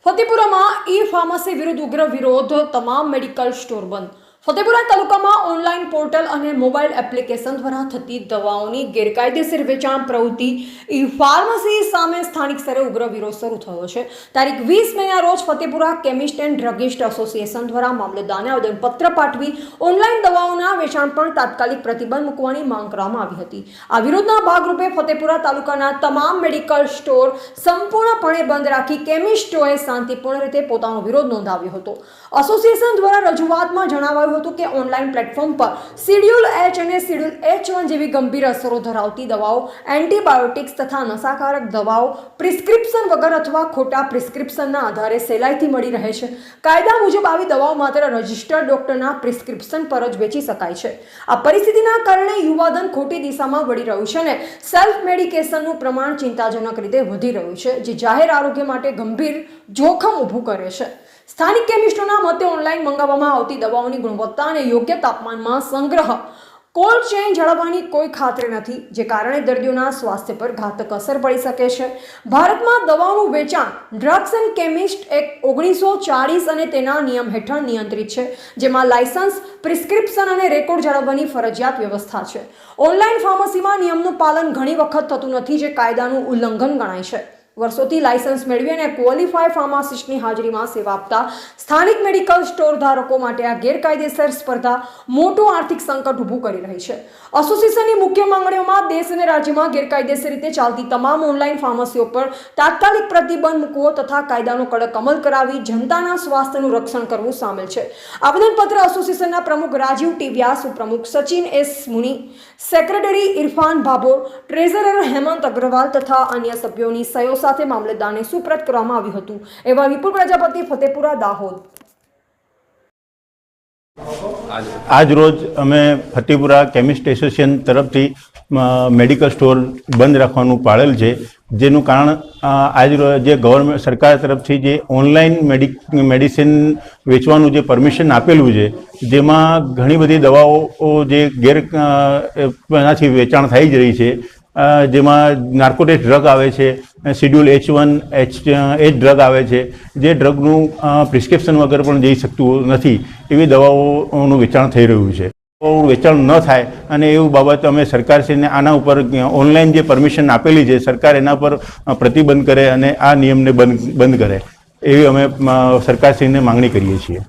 ફતેપુરામાં ઈ-ફાર્મસી વિરુદ્ધ ઉગ્ર વિરોધ, તમામ મેડિકલ સ્ટોર બંધ। ફતેપુરા તાલુકામાં ઓનલાઈન પોર્ટલ અને મોબાઈલ એપ્લિકેશન દ્વારા થતી દવાઓની ગેરકાયદેસર વેચાણ પ્રવૃત્તિ ઈ-ફાર્મસી સામે સ્થાનિક સ્તરે ઉગ્ર વિરોધ શરૂ થયો છે। તારીખ 20 મેના રોજ Fatepura chemist and druggist association દ્વારા મામલતદારને આવેદનપત્ર પાઠવી ઓનલાઈન દવાઓના વેચાણ પર તાત્કાલિક પ્રતિબંધ મૂકવાની માંગ કરવામાં આવી હતી। આ વિરોધના ભાગરૂપે ફતેપુરા તાલુકાના તમામ મેડિકલ સ્ટોર સંપૂર્ણપણે બંધ રાખી કેમિસ્ટોએ શાંતિપૂર્ણ રીતે પોતાનો વિરોધ નોંધાવ્યો હતો। એસોસિએશન દ્વારા રજૂઆતમાં જણાવાયું હતું કે ઓનલાઈન પ્લેટફોર્મ પર શિડ્યુલ H અને શિડ્યુલ H1 જેવી ગંભીર અસરો ધરાવતી દવાઓ, એન્ટીબાયોટિક્સ તથા નશાકારક દવાઓ પ્રિસ્ક્રિપ્શન વગર અથવા ખોટા પ્રિસ્ક્રિપ્શનના આધારે સહેલાઈથી મળી રહે છે। કાયદા મુજબ આવી દવાઓ માત્ર રજિસ્ટર્ડ ડોક્ટરના પ્રિસ્ક્રિપ્શન પર જ વેચી શકાય છે। આ પરિસ્થિતિના કારણે યુવાધન ખોટી દિશામાં વળી રહ્યું છે અને સેલ્ફ મેડિકેશનનું પ્રમાણ ચિંતાજનક રીતે વધી રહ્યું છે, જે જાહેર આરોગ્ય માટે ગંભીર જોખમ ઊભું કરે છે। સ્થાનિક કેમિસ્ટોના મતે ઓનલાઈન મંગાવવામાં આવતી દવાઓની ગુણવત્તા અને યોગ્ય તાપમાનમાં સંગ્રહ, કોલ્ડ ચેઇન જાળવવાની કોઈ ખાતરી નથી, જે કારણે દર્દીઓના સ્વાસ્થ્ય પર ઘાતક અસર પડી શકે છે। ભારતમાં દવાઓનું વેચાણ ડ્રગ્સ એન્ડ કેમિસ્ટ એક્ટ 1940 અને તેના નિયમ હેઠળ નિયંત્રિત છે, જેમાં લાયસન્સ, પ્રિસ્ક્રિપ્શન અને રેકોર્ડ જાળવવાની ફરજિયાત વ્યવસ્થા છે। ઓનલાઈન ફાર્મસીમાં નિયમનું પાલન ઘણી વખત થતું નથી, જે કાયદાનું ઉલ્લંઘન ગણાય છે। વર્ષોથી લાયસન્સ મેળવી અને ક્વોલિફાઈડ ફાર્માસિસ્ટની હાજરીમાં સેવા આપતા સ્થાનિક મેડિકલ સ્ટોર ધારકો માટે આ ગેરકાયદેસર સ્પર્ધા મોટું આર્થિક સંકટ ઊભું કરી રહી છે। એસોસિએશનની મુખ્ય માંગણીઓમાં દેશ અને રાજ્યમાં ગેરકાયદેસર રીતે ચાલતી તમામ ઓનલાઈન ફાર્મસીઓ પર તાત્કાલિક પ્રતિબંધ મૂકવો તથા કાયદાનો કડક અમલ કરાવી જનતાના સ્વાસ્થ્યનું રક્ષણ કરવું સામેલ છે। આવેદનપત્ર એસોસિએશનના પ્રમુખ રાજીવ ટીવિયા, ઉપપ્રમુખ Sachin S Muni, secretary Irfan Bhabhor, treasurer Hemant Agarwal તથા અન્ય સભ્યોની સહયોગ સાથે મામલતદારને સુપ્રત કરવામાં આવ્યું હતું। એવા વિપુલ પ્રજાપતિ, ફતેપુરા, દાહોદ। આજ રોજ અમે ફતેપુરા કેમિસ્ટ એસોસિએશન તરફથી મેડિકલ સ્ટોર બંધ રાખવાનું પાળેલ છે, જેનું કારણ આજ રોજ જે ગવર્મેન્ટ સરકાર તરફથી જે ઓનલાઈન મેડિસિન વેચવાનું જે પરમિશન આપેલું છે, જેમાં ઘણી બધી દવાઓ જે એનાથી વેચાણ થઈ જ રહી છે, જેમાં નાર્કોટિક ડ્રગ આવે છે, શિડ્યુલ H1, H ડ્રગ આવે છે, જે ડ્રગનું પ્રિસ્ક્રિપ્શન વગર પણ જઈ શકતું નથી, એવી દવાઓનું વેચાણ થઈ રહ્યું છે। વેચાણ ન થાય અને એવું બાબત અમે સરકારશ્રીને આના ઉપર ઓનલાઈન જે પરમિશન આપેલી છે, સરકાર એના પર પ્રતિબંધ કરે અને આ નિયમને બંધ કરે, એવી અમે સરકારશ્રીને માંગણી કરીએ છીએ।